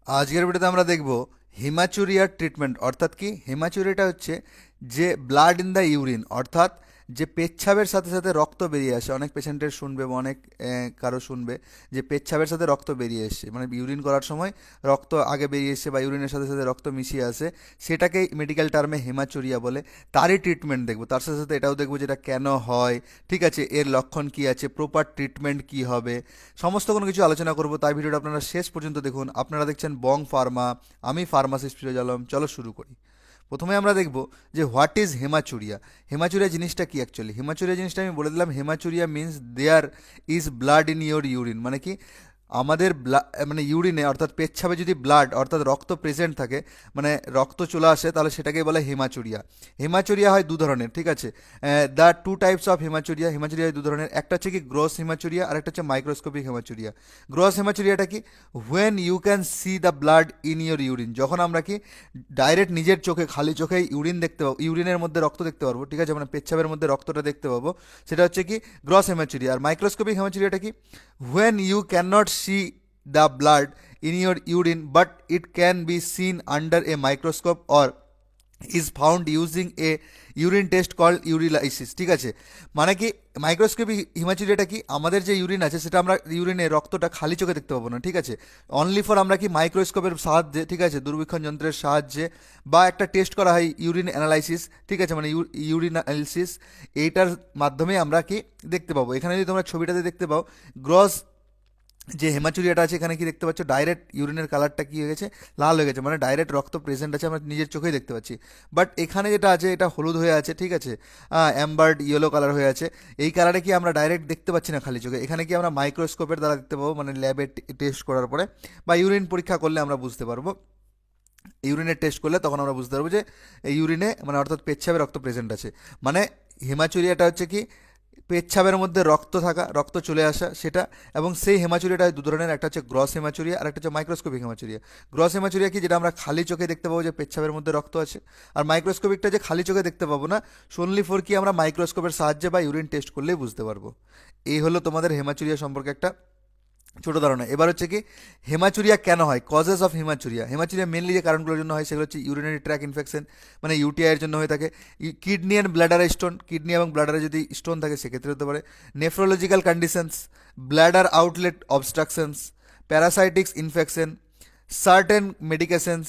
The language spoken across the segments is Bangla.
আজকের ভিডিওতে আমরা দেখব হেমাচুরিয়ার ট্রিটমেন্ট। অর্থাৎ কি হেমাচুরিয়াটা হচ্ছে যে ব্লাড ইন দ্য ইউরিন, অর্থাৎ যে পেচ্ছাবের সাথে সাথে রক্ত বেরিয়ে আসে। অনেক পেশেন্টের শুনবে বা অনেক কারো শুনবে যে পেচ্ছাবের সাথে রক্ত বেরিয়ে এসছে, মানে ইউরিন করার সময় রক্ত আগে বেরিয়ে এসছে বা ইউরিনের সাথে সাথে রক্ত মিশিয়ে আসে, সেটাকে মেডিকেল টার্মে হেমাচুরিয়া বলে। তারই ট্রিটমেন্ট দেখবো, তার সাথে সাথে এটাও দেখবো যেটা কেন হয়, ঠিক আছে, এর লক্ষণ কি আছে, প্রপার ট্রিটমেন্ট কি হবে, সমস্ত কোনো কিছু আলোচনা করব। তাই ভিডিওটা আপনারা শেষ পর্যন্ত দেখুন। আপনারা দেখছেন বং ফার্মা, আমি ফার্মাসিস্ট ফিরোজ আলম। চলো শুরু করি। প্রথমে আমরা দেখব যে হোয়াট ইজ হেমাচুরিয়া। হেমাচুরিয়া জিনিসটা কি অ্যাকচুয়ালি? হেমাচুরিয়া জিনিসটা আমি বলে দিলাম। Haematuria means there is blood in your urine, মানে কি আমাদের মানে ইউরিনে অর্থাৎ পেচ্ছাবে যদি ব্লাড অর্থাৎ রক্ত প্রেজেন্ট থাকে, মানে রক্ত চলে আসে, তাহলে সেটাকে বলে হেমাচুরিয়া। হেমাচুরিয়া হয় দু ধরনের, ঠিক আছে। The two types of haematuria. Haematuria হয় দু ধরনের, একটা হচ্ছে কি গ্রোস হেমাচুরিয়া আর একটা হচ্ছে মাইক্রোস্কোপিক হেমাচুরিয়া। গ্রোস হেমাচুরিয়াটা কি? When you can see the blood in your urine, যখন আমরা কি ডাইরেক্ট নিজের চোখে খালি চোখে ইউরিন দেখতে পাবো, ইউরিনের মধ্যে রক্ত দেখতে পারবো, ঠিক আছে, মানে পেচ্ছাবের মধ্যে রক্তটা দেখতে পাবো, সেটা হচ্ছে কি গ্রস হেমাচুরিয়া। আর মাইক্রোস্কোপিক হেমাচুরিয়াটা কি? when you cannot see the blood in your urine but it can be seen under a microscope or is found using a urine test called urinalysis, ঠিক আছে। মানে কি মাইক্রোস্কোপি হিমাচুরিয়াটা কি, আমাদের যে ইউরিন আছে সেটা আমরা ইউরিনে রক্তটা খালি চোখে দেখতে পাবো না, ঠিক আছে। অনলি ফর আমরা কি মাইক্রোস্কোপের সাহায্যে, ঠিক আছে, দূরবীক্ষণ যন্ত্রের সাহায্যে বা একটা টেস্ট করা হয় ইউরিন অ্যানালাইসিস, ঠিক আছে, মানে ইউরিন অ্যানালিসিস, এইটার মাধ্যমে আমরা কি দেখতে পাবো। এখানে যদি তোমরা ছবিটাতে দেখতে পাও, গ্রস যে হেমাচুরিয়াটা আছে এখানে কি দেখতে পাচ্ছ, ডাইরেক্ট ইউরিনের কালারটা কি হয়ে গেছে, লাল হয়ে গেছে, মানে ডাইরেক্ট রক্ত প্রেজেন্ট আছে, আমরা নিজের চোখেই দেখতে পাচ্ছি। বাট এখানে যেটা আছে এটা হলুদ হয়ে আছে, ঠিক আছে, অ্যাম্বার্ড ইয়েলো কালার হয়ে আছে। এই কালারে কি আমরা ডাইরেক্ট দেখতে পাচ্ছি না খালি চোখে, এখানে কি আমরা মাইক্রোস্কোপের দ্বারা দেখতে পাবো, মানে ল্যাবে টেস্ট করার পরে বা ইউরিন পরীক্ষা করলে আমরা বুঝতে পারবো। ইউরিনের টেস্ট করলে তখন আমরা বুঝতে পারবো যে এই ইউরিনে মানে অর্থাৎ পেচ্ছাবে রক্ত প্রেজেন্ট আছে। মানে হেমাচুরিয়াটা হচ্ছে কি পেচ্ছাবের মধ্যে রক্ত থাকা, রক্ত চলে আসা সেটা। এবং সেই হেমাচুরিয়াটা দু ধরনের, একটা হচ্ছে গ্রস হেমাচুরিয়া আর একটা হচ্ছে মাইক্রোস্কোপিক হেমাচুরিয়া। গ্রস হেমাচুরিয়া কি, যেটা আমরা খালি চোখে দেখতে পাবো যে পেচ্ছাবের মধ্যে রক্ত আছে। আর মাইক্রোস্কোপিকটা যে খালি চোখে দেখতে পাবো না, সোনলি ফর কি আমরা মাইক্রোস্কোপের সাহায্যে বা ইউরিন টেস্ট করলেই বুঝতে পারবো। এই হলো তোমাদের হেমাচুরিয়া সম্পর্কে একটা ছোটো ধারণা। এবার হচ্ছে কি হেমাচুরিয়া কেন হয়, causes of haematuria. Haematuria mainly যে কারণগুলোর জন্য হয় সেগুলো হচ্ছে ইউরিনারি ট্র্যাক ইনফেকশন, মানে ইউটিআইয়ের জন্য হয়ে থাকে। কিডনি অ্যান্ড ব্লাডারে স্টোন, কিডনি এবং ব্লাডারে যদি স্টোন থাকে সেক্ষেত্রে হতে পারে। Nephrological conditions, bladder outlet obstructions, parasitics infection, certain medications,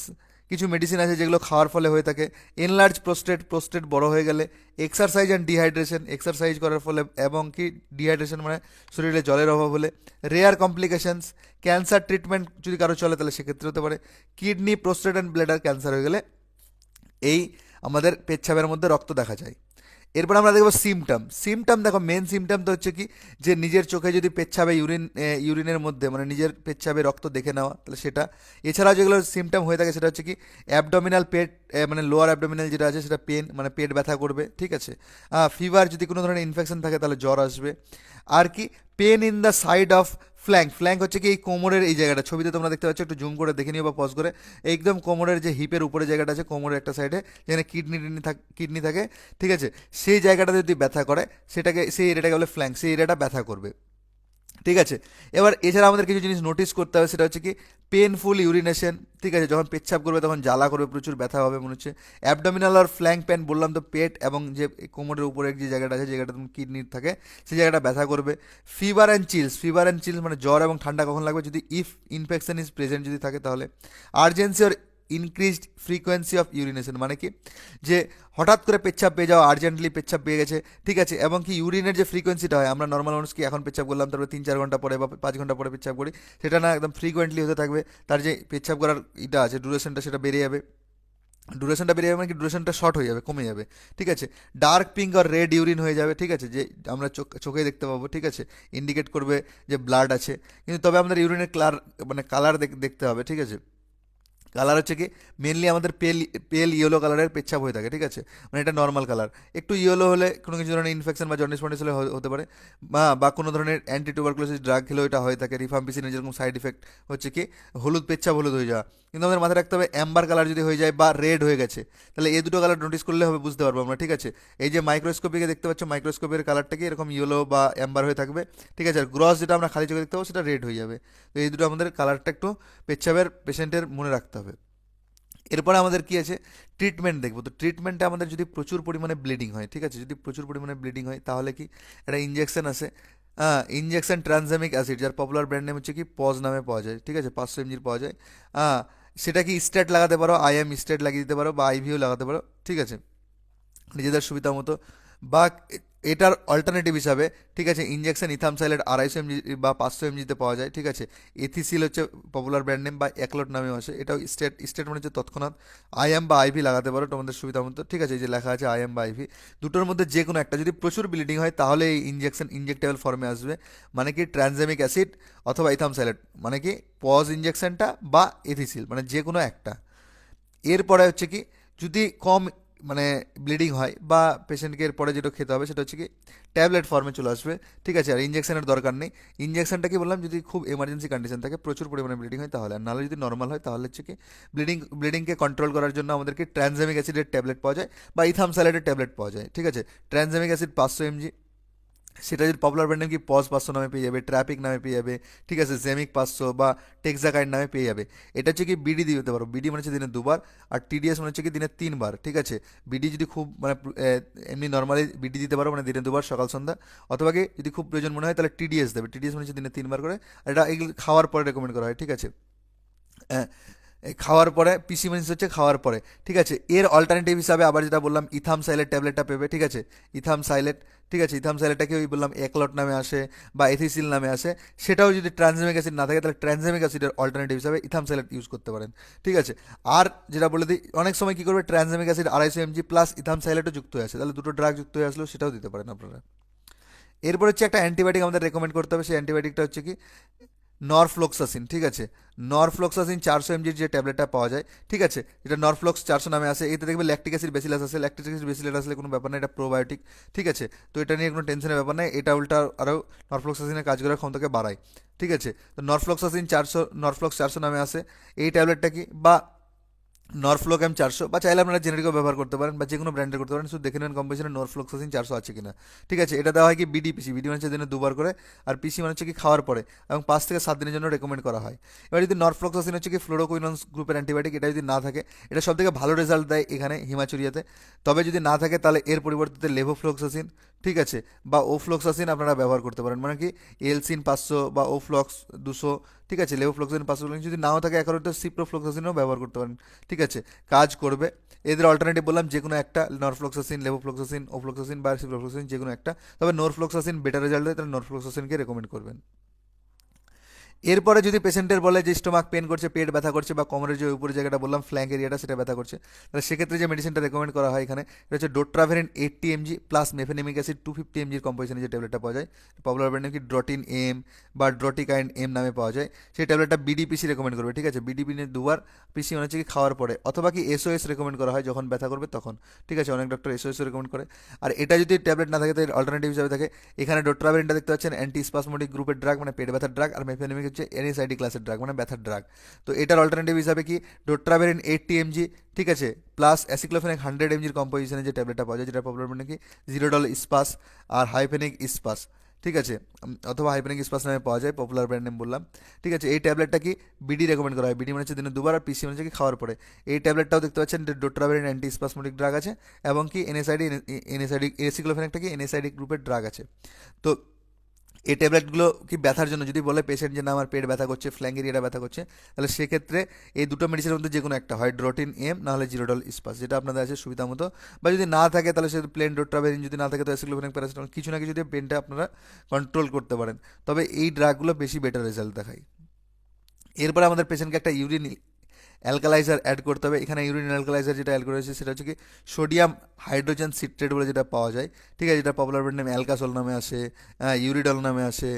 কিছু মেডিসিন আছে যেগুলো খাওয়ার ফলে হয়ে থাকে। এনলার্জ প্রোস্টেট, প্রোস্টেট বড় হয়ে গেলে। এক্সারসাইজ অ্যান্ড ডিহাইড্রেশন, এক্সারসাইজ করার ফলে এবং কি ডিহাইড্রেশন মানে শরীরে জলের অভাব হলে। রেয়ার কমপ্লিকেশনস, ক্যান্সার ট্রিটমেন্ট যদি কারো চলে তাহলে সেক্ষেত্রে হতে পারে। Kidney, prostate and bladder cancer হয়ে গেলে এই আমাদের পেচ্ছাবের মধ্যে রক্ত দেখা যায়। এরপর আমরা দেখবো সিমটম। সিমটম দেখো, মেন সিমটম তো হচ্ছে কি যে নিজের চোখে যদি পেচ্ছাবে ইউরিনের মধ্যে মানে নিজের পেচ্ছাবে রক্ত দেখে নেওয়া, তাহলে সেটা। এছাড়াও যেগুলো সিমটম হয়ে থাকে সেটা হচ্ছে কি অ্যাবডোমিনাল পেট, মানে লোয়ার অ্যাবডোমিনাল যেটা আছে সেটা পেন, মানে পেট ব্যথা করবে, ঠিক আছে। ফিভার, যদি কোনো ধরনের ইনফেকশন থাকে তাহলে জ্বর আসবে। আর কি pain in the side of flank. Flank হচ্ছে কি এই কোমরের এই জায়গাটা, ছবিতে তোমরা দেখতে পাচ্ছ, একটু জুম করে দেখে নিও বা পজ করে। একদম কোমরের যে হিপের উপরে জায়গাটা আছে, কোমরের একটা সাইডে যেখানে কিডনি থাকে, ঠিক আছে, সেই জায়গাটাতে যদি ব্যথা করে সেটাকে, সেই এরিয়াটাকে বলে ফ্ল্যাঙ্ক, সেই এরিয়াটা ব্যথা করবে, ঠিক আছে। এবার এছাড়া আমাদের কিছু জিনিস নোটিস করতে হবে, সেটা হচ্ছে কি পেনফুল ইউরিনেশন, ঠিক আছে, যখন পেচ্ছাপ করবে তখন জ্বালা করবে, প্রচুর ব্যথা হবে মনে হচ্ছে। অ্যাবডোমিনাল আর ফ্ল্যাঙ্ক পেন, বললাম তো, পেট এবং যে কোমরের উপরের যে জায়গাটা আছে, জায়গাটা কিডনির থাকে, সেই জায়গাটা ব্যথা করবে। Fever and chills, fever and chills মানে জ্বর এবং ঠান্ডা কখন লাগবে, যদি ইফ ইনফেকশন ইজ প্রেজেন্ট যদি থাকে তাহলে। আর্জেন্সি আর ইনক্রিজড ফ্রিকোয়েন্সি অফ ইউরিনেশন, মানে কি যে হঠাৎ করে পেচ্ছাপ পেয়ে যাওয়া, আর্জেন্টলি পেচ্ছাপ পেয়ে গেছে, ঠিক আছে। এবং কি ইউরিনের যে ফ্রিকোয়েন্সিটা হয়, আমরা নর্মাল মানুষ কি এখন পেচ্ছাপ করলাম তারপরে 3-4 ঘন্টা পরে বা 5 ঘন্টা পরে পেচ্ছাপ করি, সেটা না, একদম ফ্রিকোয়েন্টলি হতে থাকবে। তার যে পেচ্ছাপ করার এটা আছে ডুরেশনটা, সেটা বেড়ে যাবে। ডুরেশনটা বেড়ে যাবে মানে কি ডুরেশনটা শর্ট হয়ে যাবে, কমে যাবে, ঠিক আছে। ডার্ক পিঙ্ক আর রেড ইউরিন হয়ে যাবে, ঠিক আছে, যে আমরা চোখে দেখতে পাবো, ঠিক আছে, ইন্ডিকেট করবে যে ব্লাড আছে। কিন্তু তবে আমাদের ইউরিনের কালার মানে কালার দেখতে হবে, ঠিক আছে। কালার হচ্ছে কি মেনলি আমাদের পেল পেল ইয়েলো কালারের পেচ্ছাপ হয়ে থাকে, ঠিক আছে, মানে এটা নর্মাল কালার। একটু ইয়েলো হলে কোনো কিছু ধরনের ইনফেকশন বা জন্ডিস ফন্ডিস হলে হতে পারে, বা কোনো ধরনের অ্যান্টি টিউবারকুলোসিস ড্রাগ খেলেও এটা হয়ে থাকে। রিফাম্পিসিনের যেরকম সাইড ইফেক্ট হচ্ছে কি হলুদ পেচ্ছাপ হলুদ হয়ে যাওয়া। কিন্তু আমাদের মাথায় রাখতে হবে অ্যাম্বার কালার যদি হয়ে যায় বা রেড হয়ে গেছে, তাহলে এই দুটো কালার নোটিস করলে হবে, বুঝতে পারবো আমরা, ঠিক আছে। এই যে মাইক্রোস্কোপিকে দেখতে পাচ্ছ, মাইক্রোস্কোপের কালারটা কি এরকম ইয়েলো বা অ্যাম্বার হয়ে থাকবে, ঠিক আছে। আর গ্রস যেটা আমরা খালি চোখে দেখতে পাবো সেটা রেড হয়ে যাবে। তো এই দুটো আমাদের কালারটা একটু পেচ্ছাপের পেশেন্টের মনে রাখতে হবে। এরপরে আমাদের কি আছে, ট্রিটমেন্ট দেখবো। তো ট্রিটমেন্টে আমাদের যদি প্রচুর পরিমাণে ব্লিডিং হয়, ঠিক আছে, যদি প্রচুর পরিমাণে ব্লিডিং হয় তাহলে কি একটা ইঞ্জেকশন আছে, ইঞ্জেকশন ট্রানজামিক অ্যাসিড, যার পপুলার ব্র্যান্ড নেম হচ্ছে কি পজ নামে পাওয়া যায়, ঠিক আছে, 500 mg পাওয়া যায়। হ্যাঁ, সেটা কি স্টেট লাগাতে পারো, আইএম স্টেট লাগিয়ে দিতে পারো, বা আইভিও লাগাতে পারো, ঠিক আছে, নিজেদের সুবিধা মতো। বা এটার অল্টারনেটিভ হিসাবে, ঠিক আছে, ইঞ্জেকশন ইথামসাইলেট 250 mg বা 500 mg-তে পাওয়া যায়, ঠিক আছে। এথিসিল হচ্ছে পপুলার ব্র্যান্ড নেম, বা একলট নামেও আসে, এটাও স্টেট স্টেট মানে হচ্ছে তৎক্ষণাৎ। আইএম বা আইভি লাগাতে পারো তোমাদের সুবিধা মতো, ঠিক আছে, এই যে লেখা আছে আইএম বা আইভি, দুটোর মধ্যে যে কোনো একটা। যদি প্রচুর ব্লিডিং হয় তাহলে এই ইঞ্জেকশন ইঞ্জেক্টেবল ফর্মে আসবে, মানে কি ট্রানজামিক অ্যাসিড অথবা ইথামসাইলেট, মানে কি পজ ইঞ্জেকশনটা বা এথিসিল, মানে যে কোনো একটা। এরপরে হচ্ছে কি যদি কম মানে ব্লিডিং হয় বা পেশেন্টকে এরপরে যেটা খেতে হবে সেটা হচ্ছে কি ট্যাবলেট ফর্মে চলে আসবে, ঠিক আছে। আর ইঞ্জেকশনের দরকার নেই। ইঞ্জেকশনটা কি বললাম, যদি খুব এমার্জেন্সি কন্ডিশন থাকে, প্রচুর পরিমাণে ব্লিডিং হয় তাহলে, আর নাহলে যদি নর্মাল হয় তাহলে হচ্ছে কি ব্লিডিংকে কন্ট্রোল করার জন্য আমাদেরকে ট্রানজামিক অ্যাসিডের ট্যাবলেট পাওয়া যায় বা ইথামসালাইডের ট্যাবলেট পাওয়া যায়, ঠিক আছে। ট্রানজামিক অ্যাসিড 500 mg, সেটা যদি পপুলার ব্র্যান্ড নেম কি পজ 500 নামে পেয়ে যাবে, ট্র্যাপিক নামে পেয়ে যাবে, ঠিক আছে, জেমিক 500 বা টেক্সাকাইড নামে পেয়ে যাবে। এটা হচ্ছে কি বিডি দিয়ে দিতে পারো, বিডি মানে হচ্ছে দিনে 2 বার, আর টিডিএস মানে হচ্ছে কি দিনে 3 বার, ঠিক আছে। বিডি যদি খুব মানে এমনি নর্মালি বিডি দিতে পারো, মানে দিনে 2 বার সকাল সন্ধ্যা, অথবা কি যদি খুব প্রয়োজন মনে হয় তাহলে টিডিএস দেবে, টিডিএস মানে হচ্ছে দিনে 3 বার করে। আর এটা এগুলো খাওয়ার পরে রেকমেন্ড করা হয়, ঠিক আছে। হ্যাঁ, এই খাওয়ার পরে, পিসি মিনস হচ্ছে খাওয়ার পরে, ঠিক আছে। এর অল্টারনেটিভ হিসাবে আবার যেটা বললাম ইথাম সাইলেট ট্যাবলেটটা পেবে, ঠিক আছে, ইথাম সাইলেট, ঠিক আছে। ইথাম সাইলেটটাকে ওই বললাম একলট নামে আসে বা এথিসিল নামে আসে। সেটাও যদি ট্রানজামিক অ্যাসিড না থাকে তাহলে ট্রানজামিক অ্যাসিডের অল্টারনেটিভ হিসাবে ইথাম সাইলেট ইউজ করতে পারেন, ঠিক আছে। আর যেটা বলে দিই, অনেক সময় কী করবে, ট্রানজামিক অ্যাসিড 250 mg প্লাস ইথাম সাইলেটও যুক্ত হয়ে আছে, তাহলে দুটো ড্রাগ যুক্ত হয়ে আসলেও সেটাও দিতে পারেন আপনারা। এরপর হচ্ছে একটা অ্যান্টিবায়োটিক আমাদের রেকমেন্ড করতে হবে, সেই অ্যান্টিবায়োটিকটা হচ্ছে কি নরফ্লক্সাসিন, ঠিক আছে। নরফ্লক্সাসিন 400 mg যে ট্যাবলেটটা পাওয়া যায়, ঠিক আছে, এটা নরফ্লক্স 400 নামে আসে। এতে দেখবে ল্যাকটিক অ্যাসিড বেসিলাস আছে, ল্যাকটিক অ্যাসিড বেসিলাস আসলে কোনো ব্যাপার না, এটা প্রোবায়োটিক, ঠিক আছে। তো এটা নিয়ে কোনো টেনশনের ব্যাপার নাই, এটা উল্টা আরও নরফ্লক্সাসিনের কাজ করার ক্ষমতাকে বাড়ায়, ঠিক আছে। তো নরফ্লক্স 400 নামে আসে এই ট্যাবলেটটা কি, বা নরফ্লোক্যাম 400, বা চাইলে আপনারা জেনেরিকও ব্যবহার করতে পারেন বা যে কোনো ব্র্যান্ডের করতে পারেন, শুধু দেখে নেন কম্পোজিশনে নরফ্লোক্সাসিন 400 আছে কিনা, ঠিক আছে। এটা দেওয়া হয় কি বিডি পিসি মানে হচ্ছে দিনে 2 বার করে, আর পিসি মানে হচ্ছে কি খাওয়ার পরে, এবং 5 থেকে 7 দিনের জন্য রেকমেন্ড করা হয়। এবার যদি নরফ্লোক্সাসিন হচ্ছে কি ফ্লোরোকুইনন্স গ্রুপের অ্যান্টিবায়োটিক, এটা যদি না থাকে, এটা সব থেকে ভালো রেজাল্ট দেয় এখানে হিমাচুরিয়াতে। তবে যদি না থাকে তাহলে এর পরিবর্তে লেভোফ্লোক্সাসিন, ঠিক আছে, বা ওফ্লোক্সাসিন আপনারা ব্যবহার করতে পারেন, মানে কি এলসিন 500 বা ওফ্লক্স 200, ঠিক আছে, লেভোফ্লোক্সাসিন 500। যদি নাও থাকে একারোতে সিপ্রোফ্লোক্সাসিনও ব্যবহার করতে পারেন, ঠিক আছে, কাজ করবে। এদের অল্টারনেটিভ বললাম যে কোনো একটা, নরফ্লোক্সাসিন, লেভোফ্লোক্সাসিন, ওফ্লোক্সাসিন বা সিপ্রোফ্লোক্সাসিন, যে কোনো একটা। তবে নরফ্লোক্সাসিন বেটার রেজাল্ট দেয়, তাহলে নরফ্লোক্সাসিনকে রেকমেন্ড করবেন। এরপরে যদি পেশেন্টের বলে যে স্টোমাক পেন করছে, পেট ব্যথা করছে, বা কোমরের যে উপরে জায়গাটা বললাম ফ্ল্যাঙ্ক এরিয়াটা সেটা ব্যথা করছে, তাহলে সেক্ষেত্রে যে মেডিসিনটা রেকমেন্ড করা হয় এখানে, এটা হচ্ছে ডোট্রাভেরিন 80 mg প্লাস মেফেনেমিক অ্যাসিড 250 mg কম্পোজিশনে যে ট্যাবলেটটা পাওয়া যায়, পপুলার ব্র্যান্ড কি ড্রটিন এম বা ড্রটিকাইন এম নামে পাওয়া যায়। সেই ট্যাবলেটটা বিডিপিসি রেকমেন্ড করবে, ঠিক আছে, বিডিপি নিয়ে 2 বার, পিসি মানে হচ্ছে কি খাওয়ার পরে, অথবা কি এসওএস রেকমেন্ড করা হয় যখন ব্যথা করবে তখন, ঠিক আছে, অনেক ডক্টর এসওএস রেকমেন্ড করে। আর এটা যদি ট্যাবলেট না থাকে তো অল্টারনেটিভ হিসাবে থাকে এখানে ডোট্রাভেরিনটা দেখতে পাচ্ছেন, অ্যান্টি স্পাসমোটিক গ্রুপের ড্রাগ, মানে পেট ব্যথার ড্রাগ, আর মেফেনেমিক হচ্ছে এনএসআইডি ক্লাসের ড্রাগ, মানে ব্যথার ড্রাগ। তো এটার অল্টারনেটিভ হিসাবে কি ডোট্রাভেরিন 80 mg, ঠিক আছে, প্লাস অ্যাসিক্লোফেনিক 100 mg কম্পোজিশনে যে ট্যাবলেটটা পাওয়া যায়, যেটা পপুলার মানে কি জিরোডল ইস্পাস আর হাইফেনিক ইস্পাস, ঠিক আছে, অথবা হাইফেনিক ইস্পাস নামে পাওয়া যায়, পপুলার ব্র্যান্ড নেম বললাম, ঠিক আছে। এই ট্যাবলেটটা কি বিডি রেকমেন্ড করা হয়, বিডি মানে হচ্ছে দিনে 2 বার, আর পিসি মানে হচ্ছে কি খাওয়ার পরে। এই ট্যাবলেটটাও দেখতে পাচ্ছেন ডোট্রাভেরিন অ্যান্টি স্পাসমোটিক ড্রাগ আছে, এবং কি এনএসআইডি অ্যাসিক্লোফেনিকটা কি এনএসআইডি গ্রুপের ড্রাগ আছে। তো এই ট্যাবলেটগুলো কি ব্যথার জন্য যদি বলে পেশেন্ট যে না আমার পেট ব্যথা করছে, ফ্ল্যাঙ্ক এরিয়াটা ব্যথা করছে, তাহলে সেক্ষেত্রে এই দুটো মেডিসিনের মধ্যে যে কোনো একটা হয়, ড্রোটিন এম না হলে জিরোডল ইস্পাস, যেটা আপনাদের আছে সুবিধা মতো। বা যদি না থাকে তাহলে সে প্লেন ডোট্রাভেরিন, যদি না থাকে তো অ্যাসিক্লোফেনিক প্যারাসিটামল, কিছু না কিছু দিয়ে পেনটা আপনারা কন্ট্রোল করতে পারেন। তবে এই ড্রাগগুলো বেশি বেটার রেজাল্ট দেখায়। এরপরে আমাদের পেশেন্টকে একটা অ্যালকালাইজার অ্যাড করতে হবে। এখানে ইউরিন অ্যালকালাইজার যেটা অ্যাড করেছে সেটা হচ্ছে কি সোডিয়াম হাইড্রোজেন সিট্রেট বলে যেটা পাওয়া যায়, ঠিক আছে, যেটা পপুলার ব্র্যান্ড নেম অ্যালকাসল নামে আসে, ইউরিডল নামে আসে,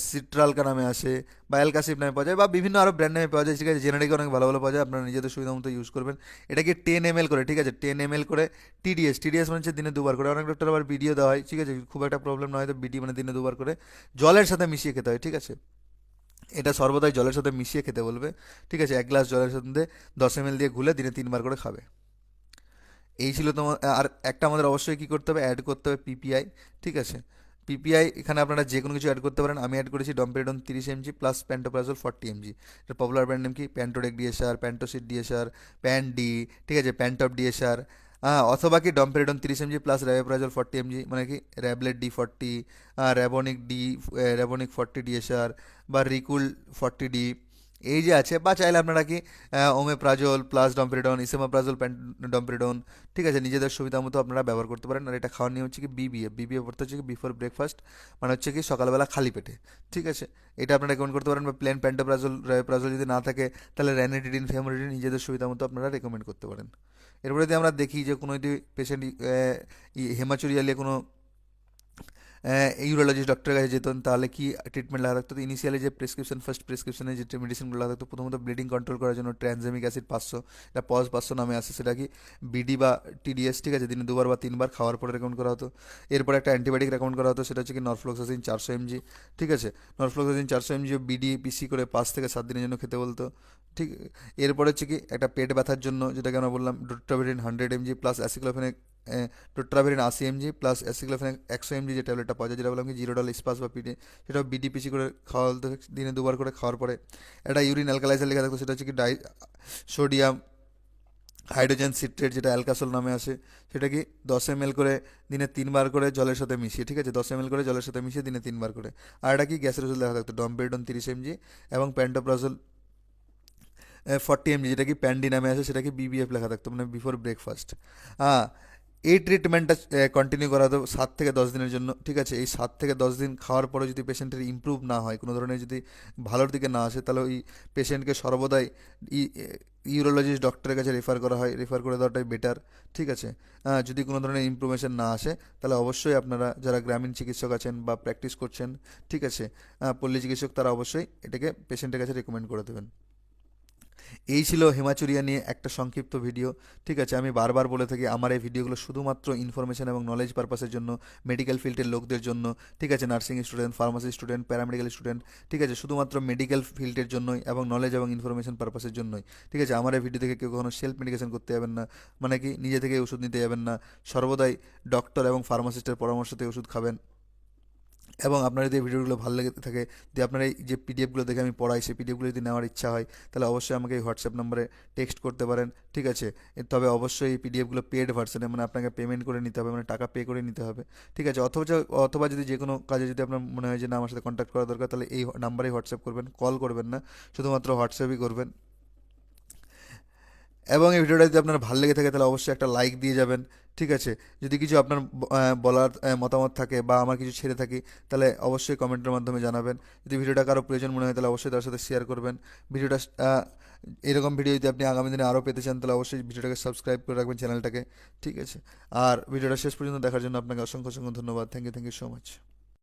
সিট্রালকা নামে আসে, বা অ্যালকাসিপ নামে পাওয়া যায়, বা বিভিন্ন আরও ব্র্যান্ড নামে পাওয়া যায়, ঠিক আছে। জেনারিকে অনেক ভালো ভালো পাওয়া যায়, আপনারা নিজেদের সুবিধা মতো ইউজ করবেন। এটাকে 10 ml করে, ঠিক আছে, 10 ml করে টিডিএস মানে হচ্ছে দিনে দুবার করে। অনেক ডক্টর আবার বিডিও দেওয়া হয়, ঠিক আছে, খুব একটা প্রবলেম না হয় তো বিডি মানে দিনে দুবার করে জলের সাথে মিশিয়ে খেতে হয়, ঠিক আছে। এটা সর্বদাই জলের সাথে মিশিয়ে খেতে বলবে, ঠিক আছে। 1 গ্লাস জলের সাথে 10 ml দিয়ে ঘুলে দিনে 3 বার করে খাবে। এই ছিল তোমার। আর একটা আমাদের অবশ্যই কী করতে হবে, অ্যাড করতে হবে পিপিআই, ঠিক আছে। পিপিআই এখানে আপনারা যে কোনো কিছু অ্যাড করতে পারেন। আমি অ্যাড করেছি domperidone 30 mg plus pantoprazole 40 mg। এটা পপুলার ব্র্যান্ড নেম কি প্যান্টোডেক DSR, Pantocid DSR, pan D, ঠিক আছে, প্যান্টপ ডিএসআর। অথবা কি domperidone 30 mg plus rabeprazole 40 mg, মানে কি র্যাবলেট D40, র্যাবনিক 40 ডিএসআর, বা রিকুল 40 ডি, এই যে আছে। বা চাইলে আপনারা কি ওমেপ্রাজল প্লাস ডম্পেরিডন, ইসেমাপ্রাজল ডম্পেরিডন, ঠিক আছে, নিজেদের সুবিধা মতো আপনারা ব্যবহার করতে পারেন। আর এটা খাওয়ার নিয়ে হচ্ছে কি বিবিএফ পড়তে হচ্ছে কি বিফোর ব্রেকফাস্ট, মানে হচ্ছে কি সকালবেলা খালি পেটে, ঠিক আছে। এটা আপনারা রেকমেন্ড করতে পারেন। বা প্লেন প্যান্টোপ্রাজল যদি না থাকে তাহলে র্যানিটিডিন ফেমোরিডিন নিজেদের সুবিধা মতো আপনারা রেকমেন্ড করতে পারেন। এরপরে যদি আমরা দেখি যে কোনো যদি পেশেন্ট হেমাচুরিয়া নিয়ে কোনো ইউরোলজিস্ট ডক্টরের কাছে যেতেন তাহলে কি ট্রিটমেন্ট লাগা থাকতো। তো ইনিশিয়ালি যে ফার্স্ট প্রেসক্রিপশনে যে মেডিসিনগুলো লাগা থাকতো, প্রথমত ব্লিডিং কন্ট্রোল করার জন্য ট্রানজামিক অ্যাসিড 500, এটা পজ 500 নামে আসে, সেটা কি বিডি বা টিডিএস, ঠিক আছে, দিনে 2 বার বা 3 বার খাওয়ার পরে রেকমেন্ড করা হতো। এরপর একটা অ্যান্টিবায়োটিক রেকমেন্ড করা হতো, সেটা হচ্ছে কি নরফ্লক্সাসিন 400 mg, ঠিক আছে। নরফ্লক্সাসিন 400 mg বিডি পিসি করে 5 থেকে 7 দিনের জন্য খেতে বলতো, ঠিক। এরপর হচ্ছে কি একটা পেট ব্যথার জন্য যেটাকে আমরা বললাম drotaverine 100 mg plus aceclofenac, drotaverine 80 mg plus aceclofenac 100 mg, যে ট্যাবলেটটা পাওয়া যায়, যেটা বললাম কি জিরোডল স্পাস বা পিডি, সেটা বিডিপিসি করে খাওয়া হতো দিনে 2 বার করে খাওয়ার পরে। একটা ইউরিন অ্যালকালাইজার লেখা থাকতো, সেটা হচ্ছে কি সোডিয়াম হাইড্রোজেন সিট্রেট, যেটা অ্যালকাসল নামে আসে, সেটা কি 10 ml করে দিনে 3 বার করে জলের সাথে মিশিয়ে, ঠিক আছে, 10 ml করে জলের সাথে মিশিয়ে দিনে 3 বার করে। আর এটা কি গ্যাসের ওষুধ লেখা থাকতো ডম্পেরিডন 30 mg এবং প্যান্টোপ্রাজল 40 mg, যেটা কি প্যান্ডি নামে আসে, সেটা কি বিবিএফ লেখা থাকতো, মানে বিফোর ব্রেকফাস্ট। হ্যাঁ, এই ট্রিটমেন্টটা কন্টিনিউ করা হতো 7 থেকে 10 দিনের জন্য, ঠিক আছে। এই 7 থেকে 10 দিন খাওয়ার পরে যদি পেশেন্টের ইমপ্রুভ না হয়, কোনো ধরনের যদি ভালোর দিকে না আসে, তাহলে ওই পেশেন্টকে সর্বদাই ইউরোলজিস্ট ডক্টরের কাছে রেফার করা হয়, রেফার করে দেওয়াটাই বেটার, ঠিক আছে। যদি কোনো ধরনের ইমপ্রুভমেশন না আসে তাহলে অবশ্যই আপনারা যারা গ্রামীণ চিকিৎসক আছেন বা প্র্যাকটিস করছেন, ঠিক আছে, পল্লী চিকিৎসক, তারা অবশ্যই এটাকে পেশেন্টের কাছে রেকমেন্ড করে দেবেন। এই ছিল হেমাচুরিয়া নিয়ে একটা সংক্ষিপ্ত ভিডিও, ঠিক আছে। আমি বারবার বলে থাকি আমার এই ভিডিওগুলো শুধুমাত্র ইনফরমেশন এবং নলেজ পারপাসের জন্য, মেডিকেল ফিল্ডের লোকদের জন্য, ঠিক আছে, nursing student, pharmacy student, paramedical student, ঠিক আছে, শুধুমাত্র মেডিকেল ফিল্ডের জন্যই এবং নলেজ এবং ইনফরমেশন পারপাসের জন্যই, ঠিক আছে। আমার এই ভিডিও থেকে কেউ কখনো সেলফ মেডিকেশন করতে যাবেন না, মানে কি নিজে থেকে ওষুধ নিতে যাবেন না, সর্বদাই ডক্টর এবং ফার্মাসিস্টের পরামর্শতে ওষুধ খাবেন। এবং আপনার যদি এই ভিডিওগুলো ভালো লেগে থাকে, যদি আপনার এই যে পিডিএফগুলো দেখে আমি পড়াই, সেই পিডিএফগুলো যদি নেওয়ার ইচ্ছা হয়, তাহলে অবশ্যই আমাকে এই হোয়াটসঅ্যাপ নম্বরে টেক্সট করতে পারেন, ঠিক আছে। তবে অবশ্যই এই পিডিএফগুলো পেড ভার্সনে, মানে আপনাকে পেমেন্ট করে নিতে হবে, মানে টাকা পে করে নিতে হবে, ঠিক আছে। অথবা অথবা যদি যে কোনো কাজে যদি আপনার মনে হয় যে না আমার সাথে কন্ট্যাক্ট করা দরকার, তাহলে এই নাম্বারেই হোয়াটসঅ্যাপ করবেন, কল করবেন না, শুধুমাত্র হোয়াটসঅ্যাপই করবেন। এবং এই ভিডিওটা যদি আপনার ভালো লেগে থাকে তাহলে অবশ্যই একটা লাইক দিয়ে যাবেন, ঠিক আছে। যদি কিছু আপনার বলার মতামত থাকে বা আমার কিছু ছেড়ে থাকি, তাহলে অবশ্যই কমেন্টের মাধ্যমে জানাবেন। যদি ভিডিওটা কারো প্রয়োজন মনে হয় তাহলে অবশ্যই তার সাথে শেয়ার করবেন ভিডিওটা। এরকম ভিডিও যদি আপনি আগামী দিনে আরও পেতে চান তাহলে অবশ্যই ভিডিওটাকে সাবস্ক্রাইব করে রাখবেন চ্যানেলটাকে, ঠিক আছে। আর ভিডিওটা শেষ পর্যন্ত দেখার জন্য আপনাকে অসংখ্য অসংখ্য ধন্যবাদ। Thank you so much.